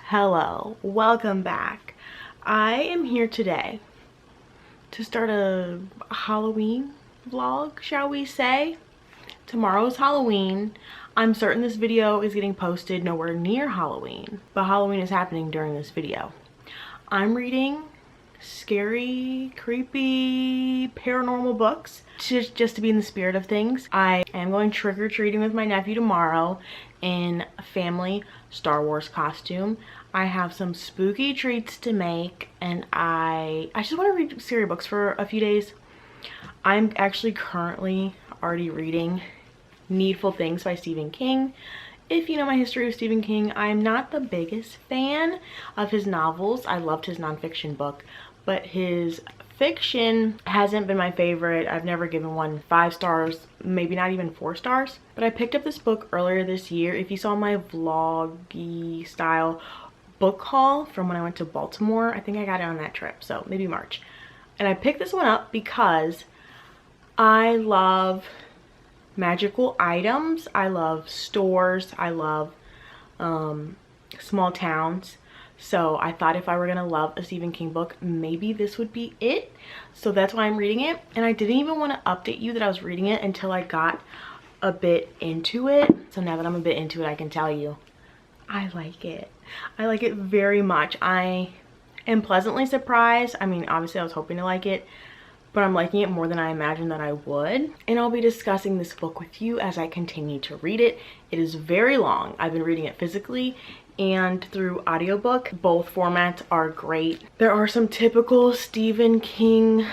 Hello, welcome back. I am here today to start a Halloween vlog, shall we say. Tomorrow's Halloween. I'm certain this video is getting posted nowhere near Halloween, but Halloween is happening during this video. I'm reading scary, creepy, paranormal books just to be in the spirit of things. I am going trick-or-treating with my nephew tomorrow in a family Star Wars costume. I have some spooky treats to make, and I just want to read scary books for a few days. I'm actually currently already reading Needful Things by Stephen King. If you know my history with Stephen King, I'm not the biggest fan of his novels. I loved his nonfiction book, but his fiction hasn't been my favorite. I've never given one 5 stars, maybe not even 4 stars. But I picked up this book earlier this year. If you saw my vloggy style book haul from when I went to Baltimore, I think I got it on that trip, so maybe March. And I picked this one up because I love magical items. I love stores. I love small towns. So I thought if I were gonna love a Stephen King book, maybe this would be it. So that's why I'm reading it. And I didn't even want to update you that I was reading it until I got a bit into it. So now that I'm a bit into it, I can tell you I like it. I like it very much. I am pleasantly surprised. I mean, obviously I was hoping to like it, but I'm liking it more than I imagined that I would. And I'll be discussing this book with you as I continue to read it. It is very long. I've been reading it physically and through audiobook. Both formats are great. There are some typical Stephen King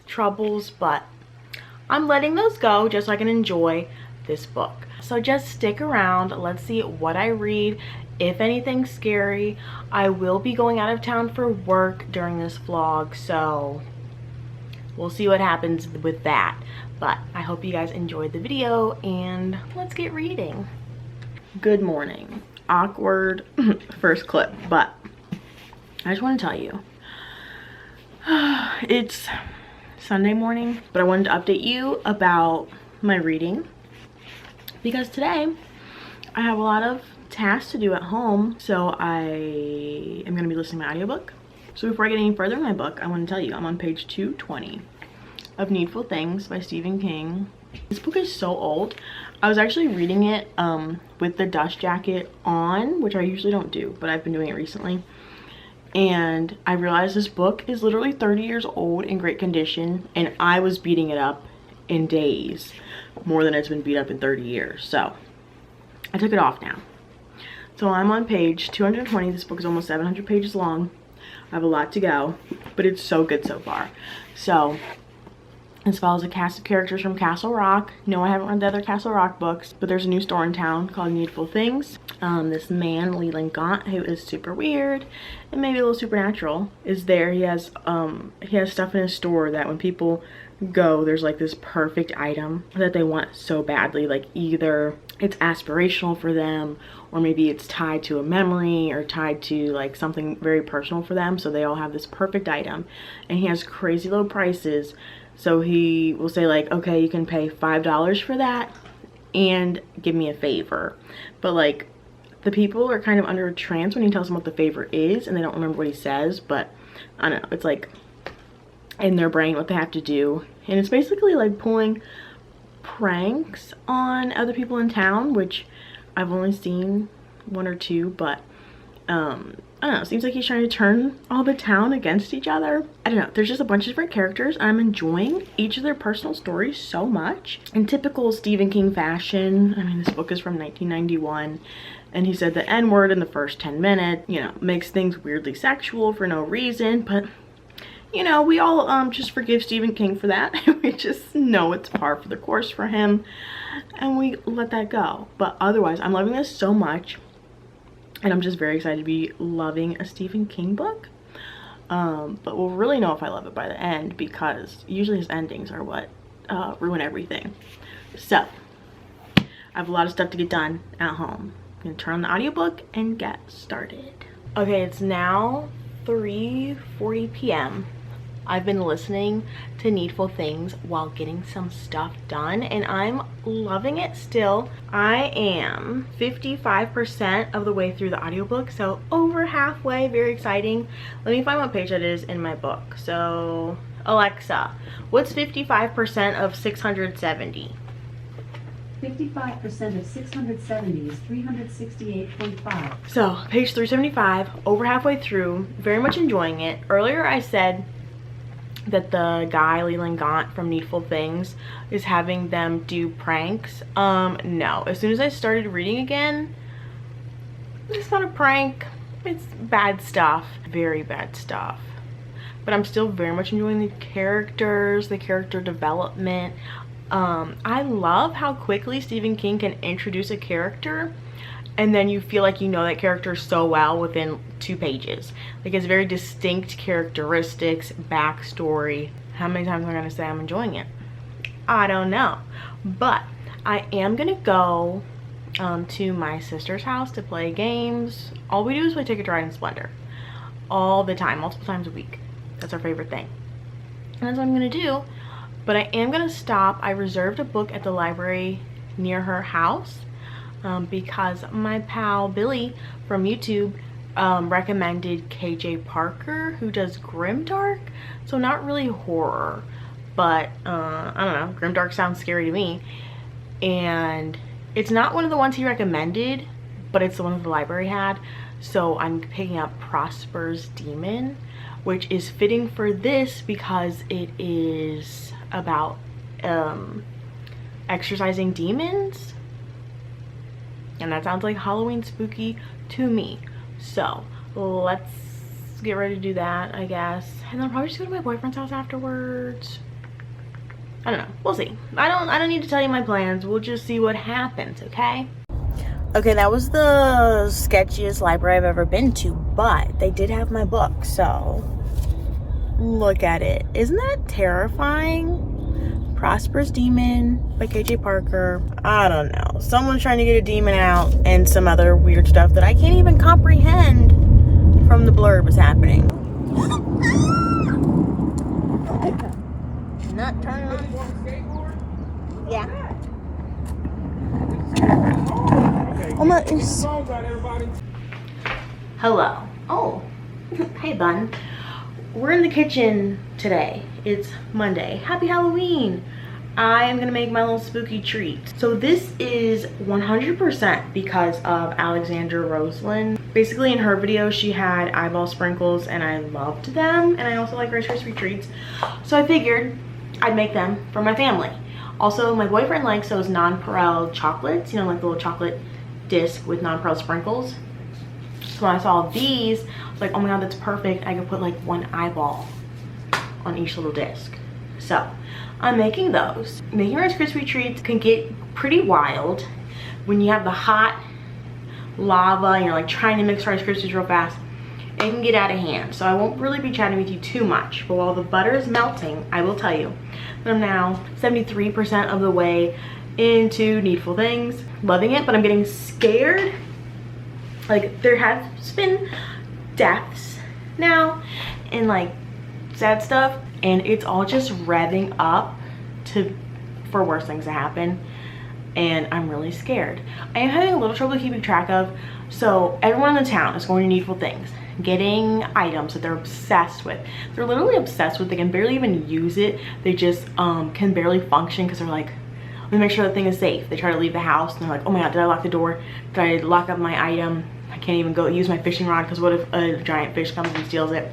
troubles, but I'm letting those go just so I can enjoy this book. So just stick around. Let's see what I read. If anything's scary, I will be going out of town for work during this vlog, so we'll see what happens with that. But I hope you guys enjoyed the video, and let's get reading. Good morning. Awkward first clip, but I just want to tell you it's Sunday morning, but I wanted to update you about my reading because today I have a lot of tasks to do at home, so I am going to be listening to my audiobook. So before I get any further in my book, I want to tell you I'm on page 220 of Needful Things by Stephen King. This book is so old. I was actually reading it with the dust jacket on, which I usually don't do, but I've been doing it recently. And I realized this book is literally 30 years old in great condition, and I was beating it up in days more than it's been beat up in 30 years. So I took it off now. So I'm on page 220. This book is almost 700 pages long. I have a lot to go, but it's so good so far. So this follows a cast of characters from Castle Rock. No, I haven't read the other Castle Rock books, but there's a new store in town called Needful Things. This man, Leland Gaunt, who is super weird and maybe a little supernatural, is there. He has stuff in his store that when people go, there's like this perfect item that they want so badly. Like either it's aspirational for them, or maybe it's tied to a memory or tied to like something very personal for them. So they all have this perfect item, and he has crazy low prices. So he will say like, okay, you can pay $5 for that and give me a favor. But like the people are kind of under a trance when he tells them what the favor is, and they don't remember what he says, but I don't know, it's like in their brain what they have to do. And it's basically like pulling pranks on other people in town, which I've only seen 1 or 2, but I don't know, it seems like he's trying to turn all the town against each other. I don't know, there's just a bunch of different characters, and I'm enjoying each of their personal stories so much. In typical Stephen King fashion, I mean, this book is from 1991, and he said the N-word in the first 10 minutes, you know, makes things weirdly sexual for no reason, but you know, we all just forgive Stephen King for that. We just know it's par for the course for him, and we let that go. But otherwise, I'm loving this so much, and I'm just very excited to be loving a Stephen King book. But we'll really know if I love it by the end, because usually his endings are what ruin everything. So I have a lot of stuff to get done at home. I'm gonna turn on the audiobook and get started. Okay, it's now 3:40 p.m. I've been listening to Needful Things while getting some stuff done, and I'm loving it still. I am 55% of the way through the audiobook, so over halfway. Very exciting. Let me find what page that is in my book. So Alexa, what's 55% of 670? 55% of 670 is 368.5. So page 375, over halfway through, very much enjoying it. Earlier I said that the guy Leland Gaunt from Needful Things is having them do pranks. No, as soon as I started reading again, it's not a prank, it's bad stuff, very bad stuff. But I'm still very much enjoying the characters, the character development. I love how quickly Stephen King can introduce a character and then you feel like you know that character so well within 2 pages. Like, it's very distinct characteristics, backstory. How many times am I gonna say I'm enjoying it? I don't know. But I am gonna go to my sister's house to play games. All we do is play Ticket to Ride in Splendor. All the time, multiple times a week. That's our favorite thing. And that's what I'm gonna do. But I am gonna stop. I reserved a book at the library near her house. Because my pal Billy from YouTube recommended KJ Parker, who does Grimdark. So not really horror, but I don't know, Grimdark sounds scary to me. And it's not one of the ones he recommended, but it's the one that the library had. So I'm picking up Prosper's Demon, which is fitting for this because it is about exorcising demons. And that sounds like Halloween spooky to me. So let's get ready to do that, I guess. And then I'll probably just go to my boyfriend's house afterwards. I don't know. We'll see. I don't need to tell you my plans. We'll just see what happens, okay? Okay, that was the sketchiest library I've ever been to, but they did have my book, so look at it. Isn't that terrifying? Prosper's Demon by KJ Parker. I don't know. Someone's trying to get a demon out and some other weird stuff that I can't even comprehend from the blurb is happening. Not turning on. Yeah. Oh my. Hello. Oh. Hey, bun. We're in the kitchen today. It's Monday. Happy Halloween. I am gonna make my little spooky treat. So this is 100% because of Alexandra Roseland. Basically in her video she had eyeball sprinkles and I loved them, and I also like Rice Krispie treats, so I figured I'd make them for my family. Also, my boyfriend likes those nonpareil chocolates, you know, like the little chocolate disc with nonpareil sprinkles. So when I saw these, I was like, oh my god, that's perfect. I could put like one eyeball on each little disc. So I'm making those. Making Rice Krispie treats can get pretty wild when you have the hot lava and you're like trying to mix Rice Krispies real fast. It can get out of hand. So I won't really be chatting with you too much, but while the butter is melting, I will tell you that I'm now 73% of the way into Needful Things. Loving it, but I'm getting scared. Like, there has been deaths now and like sad stuff, and it's all just revving up for worse things to happen, and I'm really scared. I am having a little trouble keeping track of. So everyone in the town is going to Needful Things, getting items that they're obsessed with. They're literally obsessed with. They can barely even use it. They just can barely function because they're like, let me make sure that thing is safe. They try to leave the house and they're like, oh my god, did I lock the door? Did I lock up my item? I can't even go use my fishing rod because what if a giant fish comes and steals it?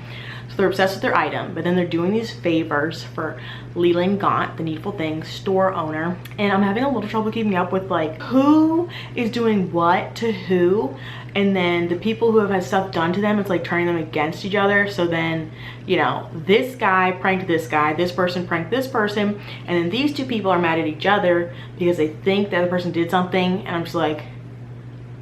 So they're obsessed with their item, but then they're doing these favors for Leland Gaunt, the Needful Things store owner. And I'm having a little trouble keeping up with like who is doing what to who. And then the people who have had stuff done to them, it's like turning them against each other. So then, you know, this guy pranked this guy, this person pranked this person. And then these two people are mad at each other because they think the other person did something. And I'm just like,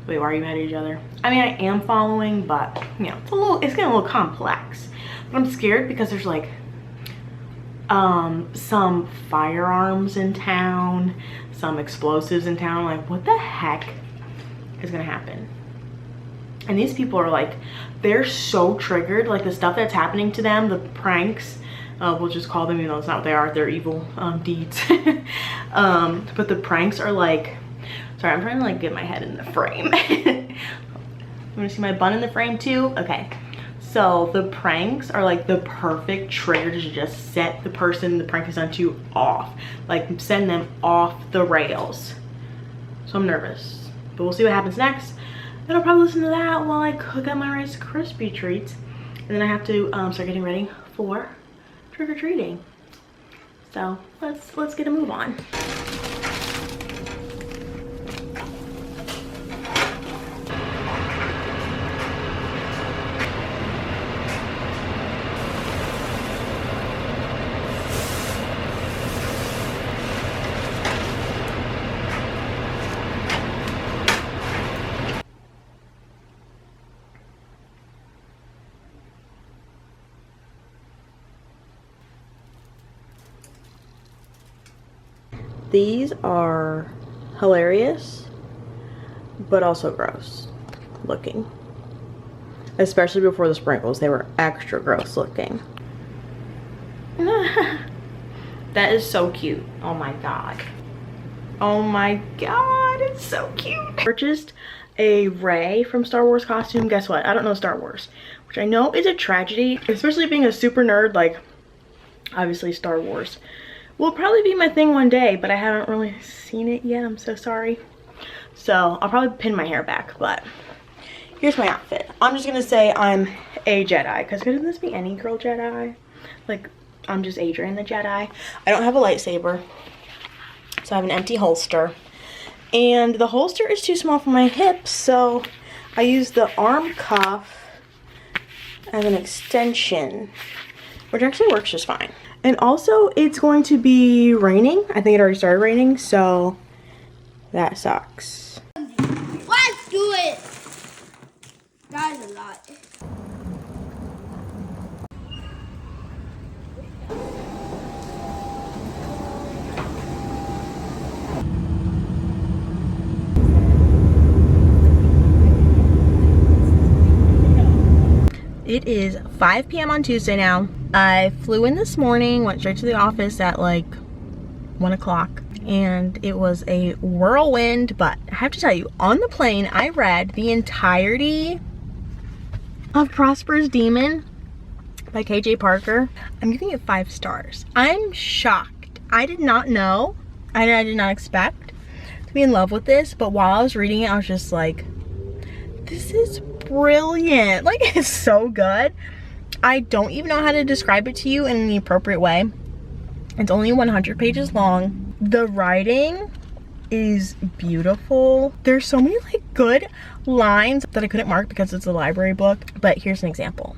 wait, why are you mad at each other? I mean, I am following, but you know, it's getting a little complex. But I'm scared because there's like some firearms in town, some explosives in town. Like, what the heck is gonna happen? And these people are like, they're so triggered, like the stuff that's happening to them, the pranks, We'll just call them, that's not what they are. They're evil deeds. But the pranks are like, sorry, I'm trying to like get my head in the frame. You want to see my bun in the frame too? Okay. So the pranks are like the perfect trigger to just set the person the prank is done to off. Like send them off the rails. So I'm nervous. But we'll see what happens next. Then I'll probably listen to that while I cook up my Rice Krispie treats. And then I have to start getting ready for trick-or-treating. So let's get a move on. These are hilarious, but also gross looking. Especially before the sprinkles, they were extra gross looking. That is so cute. Oh my god. Oh my god, it's so cute. Purchased a Rey from Star Wars costume. Guess what? I don't know Star Wars, which I know is a tragedy, especially being a super nerd. Like, obviously Star Wars will probably be my thing one day, but I haven't really seen it yet. I'm so sorry. So I'll probably pin my hair back, but here's my outfit. I'm just gonna say I'm a Jedi, because couldn't this be any girl Jedi? Like, I'm just Adrian the Jedi. I don't have a lightsaber, so I have an empty holster. And the holster is too small for my hips, so I use the arm cuff as an extension, which actually works just fine. And also, it's going to be raining. I think it already started raining, so that sucks. Let's do it! That is a lot. It is 5 p.m. on Tuesday now. I flew in this morning, went straight to the office at like 1 o'clock, and it was a whirlwind. But I have to tell you, on the plane, I read the entirety of Prosper's Demon by KJ Parker. I'm giving it 5 stars. I'm shocked. I did not know, I did not expect to be in love with this, but while I was reading it, I was just like, this is brilliant. Like, it's so good. I don't even know how to describe it to you in the appropriate way. It's only 100 pages long. The writing is beautiful. There's so many like good lines that I couldn't mark because it's a library book, but here's an example.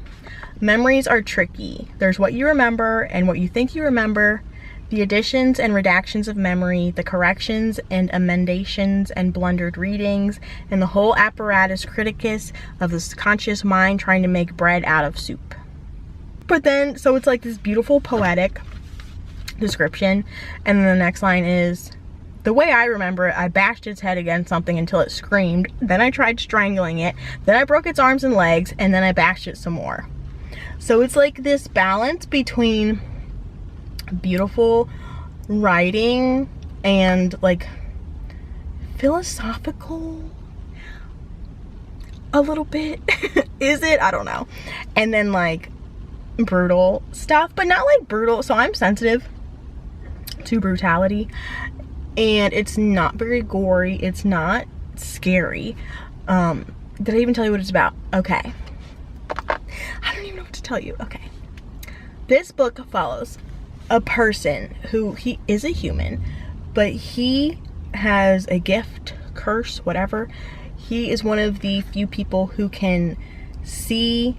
Memories are tricky. There's what you remember and what you think you remember, the additions and redactions of memory, the corrections and emendations and blundered readings, and the whole apparatus criticus of the conscious mind trying to make bread out of soup. But then, so it's like this beautiful poetic description, and then the next line is, the way I remember it, I bashed its head against something until it screamed, then I tried strangling it, then I broke its arms and legs, and then I bashed it some more. So it's like this balance between beautiful writing and like philosophical a little bit. Is it? I don't know. And then like brutal stuff, but not like brutal. So I'm sensitive to brutality, and it's not very gory, it's not scary. Did I even tell you what it's about? Okay, I don't even know what to tell you. Okay, this book follows a person who, he is a human, but he has a gift, curse, whatever. He is one of the few people who can see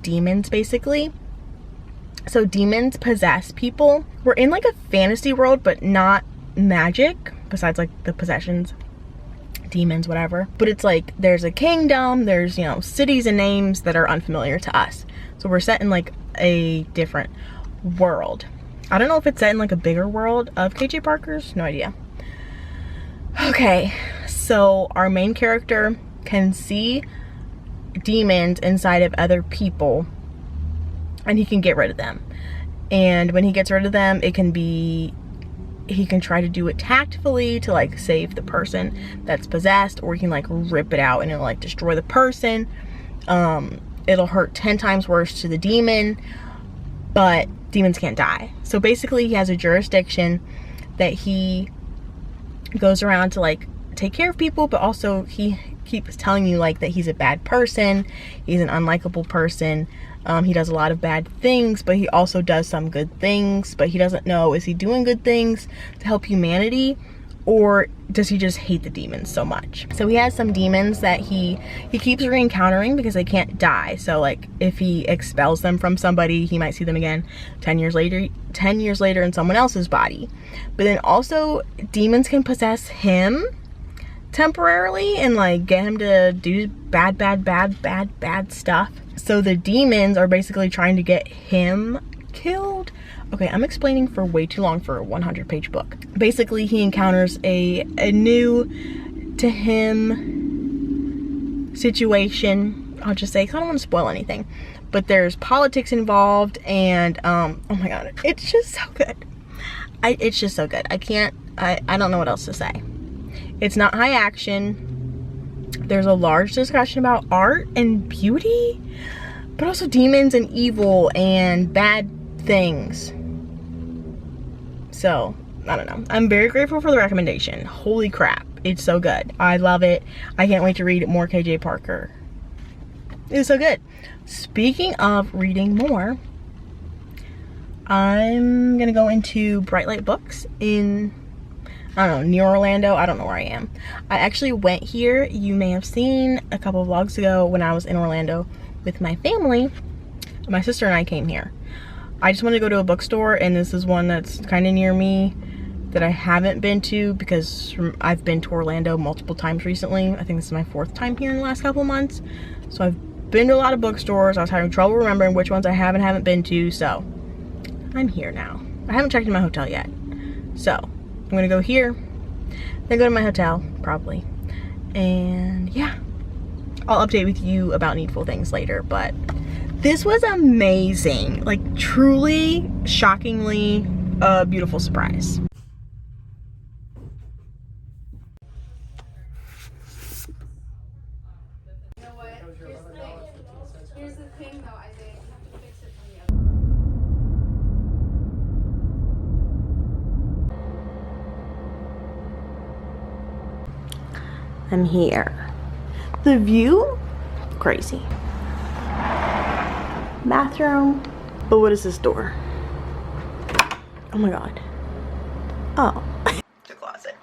demons, basically. So demons possess people. We're in like a fantasy world, but not magic, besides like the possessions, demons, whatever. But it's like there's a kingdom, there's, you know, cities and names that are unfamiliar to us. So we're set in like a different world. I don't know if it's set in like a bigger world of KJ Parker's, no idea. Okay, so our main character can see demons inside of other people, and he can get rid of them. And when he gets rid of them, it can be, he can try to do it tactfully to like save the person that's possessed, or he can like rip it out and it'll like destroy the person. It'll hurt 10 times worse to the demon, but demons can't die. So basically he has a jurisdiction that he goes around to like take care of people, but also he keeps telling you like that he's a bad person, he's an unlikable person. He does a lot of bad things, but he also does some good things, but he doesn't know, is he doing good things to help humanity, or does he just hate the demons so much? So he has some demons that he keeps re-encountering because they can't die. So like if he expels them from somebody, he might see them again 10 years later in someone else's body. But then also demons can possess him temporarily and like get him to do bad stuff. So the demons are basically trying to get him killed. Okay, I'm explaining for way too long for a 100-page book. Basically, he encounters a new to him situation. I'll just say, because I don't want to spoil anything. But there's politics involved, and oh my god, it's just so good. It's just so good. I don't know what else to say. It's not high action. There's a large discussion about art and beauty, but also demons and evil and bad things. So, I don't know. I'm very grateful for the recommendation. Holy crap. It's so good. I love it. I can't wait to read more KJ Parker. It's so good. Speaking of reading more, I'm gonna go into Bright Light Books in, I don't know, near Orlando. I don't know where I am. I actually went here. You may have seen a couple of vlogs ago when I was in Orlando with my family. My sister and I came here. I just wanted to go to a bookstore, and this is one that's kind of near me that I haven't been to because I've been to Orlando multiple times recently. I think this is my 4th time here in the last couple of months. So I've been to a lot of bookstores. I was having trouble remembering which ones I haven't been to, so I'm here now. I haven't checked in my hotel yet. So I'm gonna go here, then go to my hotel, probably. And yeah, I'll update with you about Needful Things later, but this was amazing. Like, truly, shockingly, a beautiful surprise. You know what? Here's the thing though, Isaiah, you have to fix it from the I'm here. The view, crazy. Bathroom, but what is this door? Oh my god. Oh. The closet.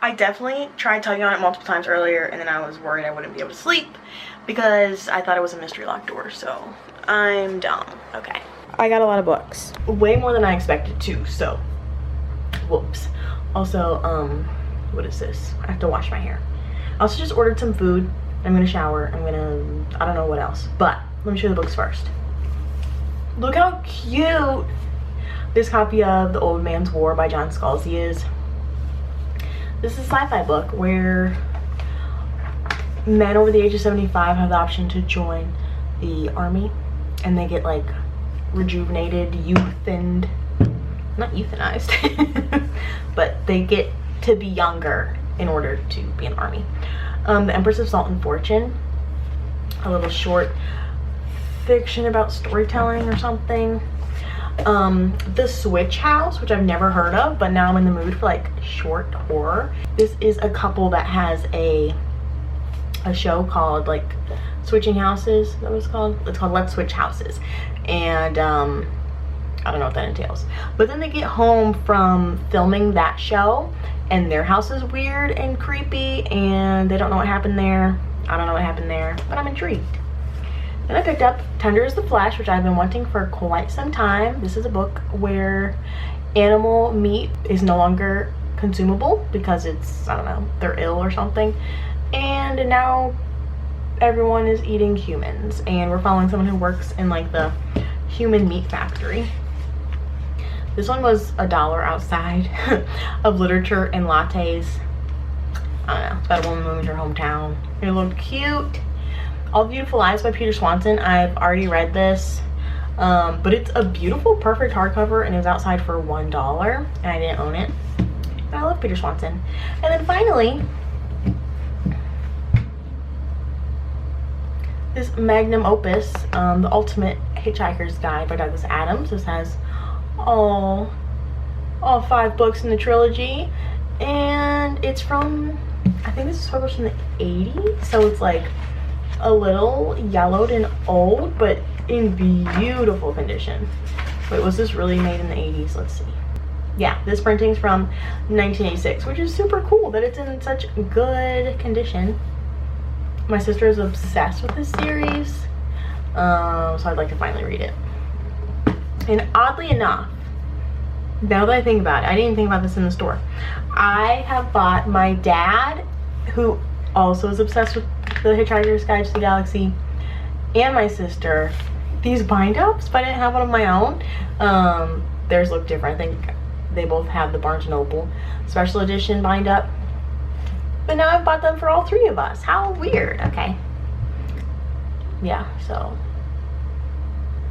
I definitely tried tugging on it multiple times earlier, and then I was worried I wouldn't be able to sleep because I thought it was a mystery lock door, so I'm dumb. Okay. I got a lot of books. Way more than I expected to, so whoops. Also, what is this? I have to wash my hair. I also just ordered some food. I'm gonna shower. I don't know what else, but let me show you the books first. Look how cute this copy of The Old Man's War by John Scalzi is. This is a sci-fi book where men over the age of 75 have the option to join the army, and they get like rejuvenated, not euthanized, but they get to be younger in order to be in the army. The Empress of Salt and Fortune, a little short fiction about storytelling or something. The Switch House, which I've never heard of, but now I'm in the mood for like short horror. This is a couple that has a show called like Switching Houses. Is that what it's called? It's called Let's Switch Houses, and I don't know what that entails. But then they get home from filming that show, and their house is weird and creepy, and they don't know what happened there. I don't know what happened there, but I'm intrigued. Then I picked up Tender is the Flesh, which I've been wanting for quite some time. This is a book where animal meat is no longer consumable because it's, I don't know, they're ill or something. And now everyone is eating humans, and we're following someone who works in like the human meat factory. This one was $1 outside of Literature and Lattes. I don't know, it's about a woman moving to her hometown. It looked cute. All the Beautiful Lies by Peter Swanson. I've already read this. But it's a beautiful, perfect hardcover, and it was outside for $1, and I didn't own it. And I love Peter Swanson. And then finally, this magnum opus, The Ultimate Hitchhiker's Guide by Douglas Adams. This has all 5 books in the trilogy, and it's from, I think this is published in the 80s, so it's like a little yellowed and old, but in beautiful condition. Wait, was this really made in the 80s? Let's see. Yeah, this printing's from 1986, which is super cool that it's in such good condition. My sister is obsessed with this series, so I'd like to finally read it. And oddly enough, now that I think about it, I didn't even think about this in the store. I have bought my dad, who also is obsessed with The Hitchhiker's Guide to the Galaxy, and my sister, these bind-ups, but I didn't have one of my own. Theirs look different. I think they both have the Barnes & Noble special edition bind-up. But now I've bought them for all 3 of us. How weird. Okay. Yeah, so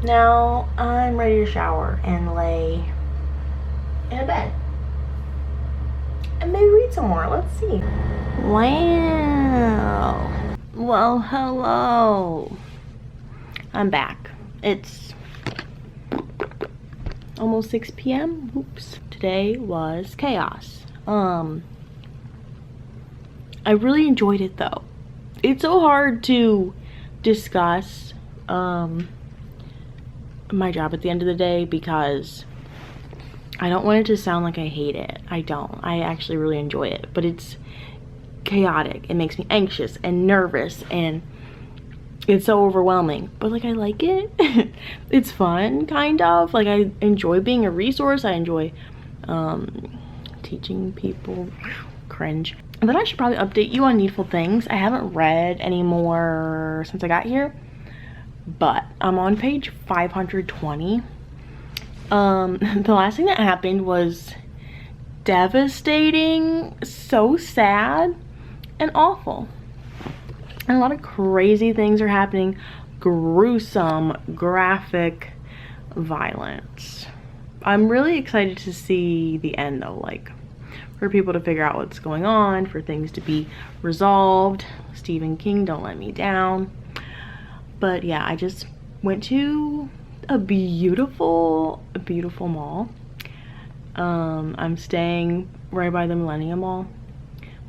now I'm ready to shower and lay in a bed. And maybe read some more. Let's see. Wow. Well, hello. I'm back. It's almost 6 p.m. Oops. Today was chaos. I really enjoyed it though. It's so hard to discuss my job at the end of the day because I don't want it to sound like I hate it. I don't. I actually really enjoy it, but it's chaotic. It makes me anxious and nervous, and it's so overwhelming, but like I like it. It's fun, kind of. Like I enjoy being a resource. I enjoy teaching people. Cringe. And then I should probably update you on Needful Things. I haven't read any more since I got here, but I'm on page 520. The last thing that happened was devastating, so sad and awful, and a lot of crazy things are happening. Gruesome, graphic violence. I'm really excited to see the end though, like for people to figure out what's going on, for things to be resolved. Stephen King, don't let me down. But yeah, I just went to a beautiful mall. I'm staying right by the Millennium Mall.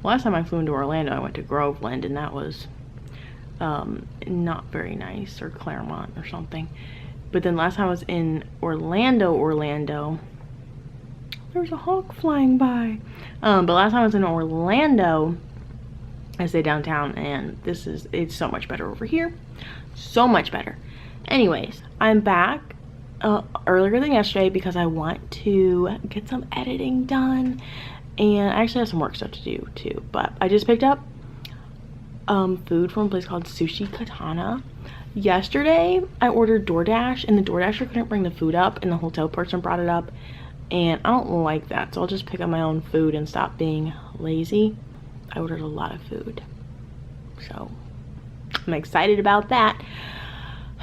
Last time I flew into Orlando, I went to Groveland, and that was not very nice, or Claremont or something. But then last time I was in Orlando, there's a hawk flying by. But last time I was in Orlando, I stayed downtown, and it's so much better over here. So much better. Anyways, I'm back earlier than yesterday because I want to get some editing done, and I actually have some work stuff to do too. But I just picked up food from a place called Sushi Katana. Yesterday I ordered DoorDash, and the DoorDasher couldn't bring the food up, and the hotel person brought it up, and I don't like that, so I'll just pick up my own food and stop being lazy. I ordered a lot of food, so I'm excited about that.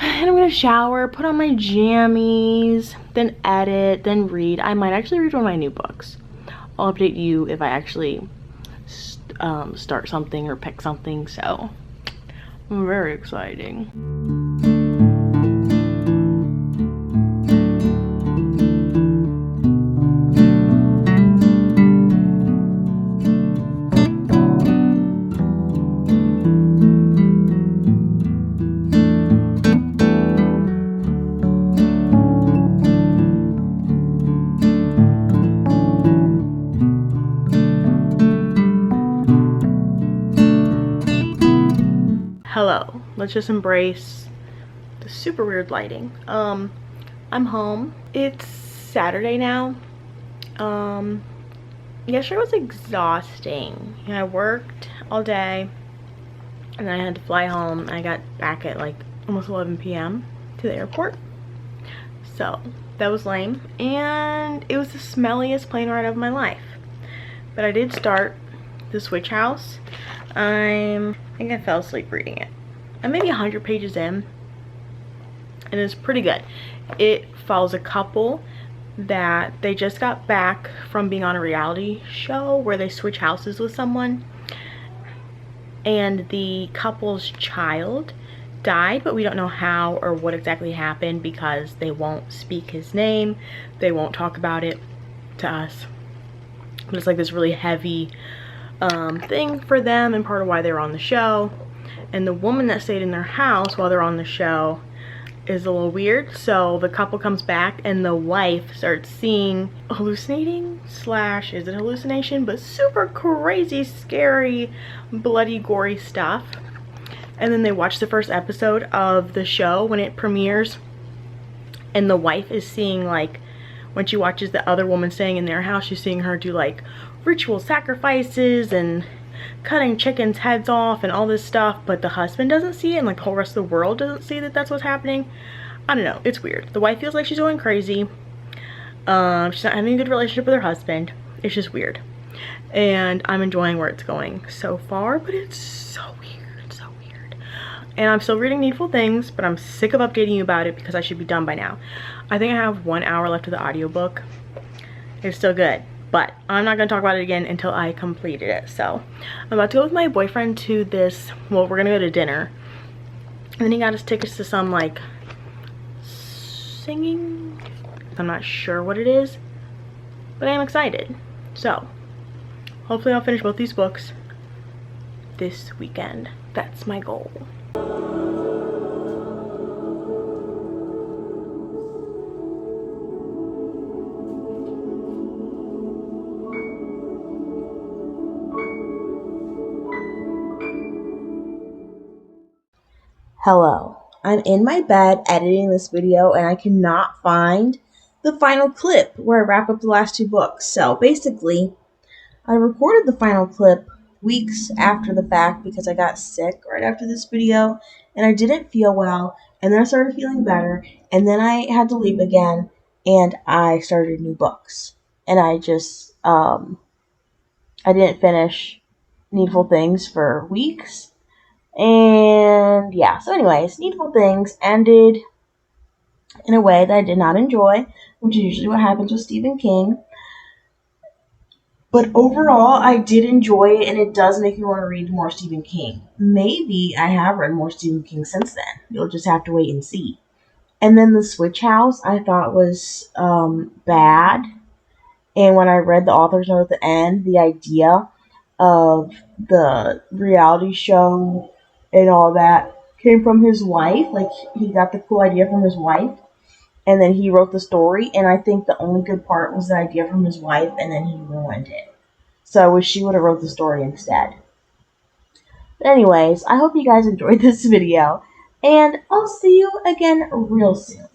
And I'm gonna shower, put on my jammies, then edit, then read. I might actually read one of my new books. I'll update you if I actually start something or pick something, so very exciting. Hello, let's just embrace the super weird lighting. I'm home. It's Saturday now. Yesterday was exhausting. I worked all day, and then I had to fly home. I got back at like almost 11 p.m. to the airport, so that was lame, and it was the smelliest plane ride of my life. But I did start The Switch House. I think I fell asleep reading it. I'm maybe 100 pages in, and it's pretty good. It follows a couple that they just got back from being on a reality show where they switch houses with someone, and the couple's child died, but we don't know how or what exactly happened because they won't speak his name. They won't talk about it to us. But it's like this really heavy thing for them, and part of why they were on the show. And the woman that stayed in their house while they're on the show is a little weird. So the couple comes back and the wife starts seeing hallucinating slash, is it hallucination, but super crazy, scary, bloody, gory stuff. And then they watch the first episode of the show when it premieres, and the wife is seeing, like, when she watches the other woman staying in their house, she's seeing her do like ritual sacrifices and cutting chickens' heads off and all this stuff, but the husband doesn't see it, and like the whole rest of the world doesn't see that that's what's happening. I don't know, it's weird. The wife feels like she's going crazy. She's not having a good relationship with her husband. It's just weird, and I'm enjoying where it's going so far, but it's so weird, so weird. And I'm still reading Needful Things, but I'm sick of updating you about it because I should be done by now. I think I have 1 hour left of the audiobook. It's still good, but I'm not going to talk about it again until I completed it. So I'm about to go with my boyfriend to this, well, we're going to go to dinner. And then he got us tickets to some like singing. I'm not sure what it is, but I am excited. So hopefully I'll finish both these books this weekend. That's my goal. Hello, I'm in my bed editing this video and I cannot find the final clip where I wrap up the last 2 books. So basically, I recorded the final clip weeks after the fact because I got sick right after this video and I didn't feel well, and then I started feeling better, and then I had to leave again and I started new books. And I just, I didn't finish Needful Things for weeks. And yeah, so anyways, Needful Things ended in a way that I did not enjoy, which is usually what happens with Stephen King. But overall, I did enjoy it, and it does make me want to read more Stephen King. Maybe I have read more Stephen King since then. You'll just have to wait and see. And then The Switch House I thought was bad. And when I read the author's note at the end, the idea of the reality show and all that came from his wife. Like, he got the cool idea from his wife, and then he wrote the story, and I think the only good part was the idea from his wife, and then he ruined it. So I wish she would have wrote the story instead. But anyways, I hope you guys enjoyed this video, and I'll see you again real soon.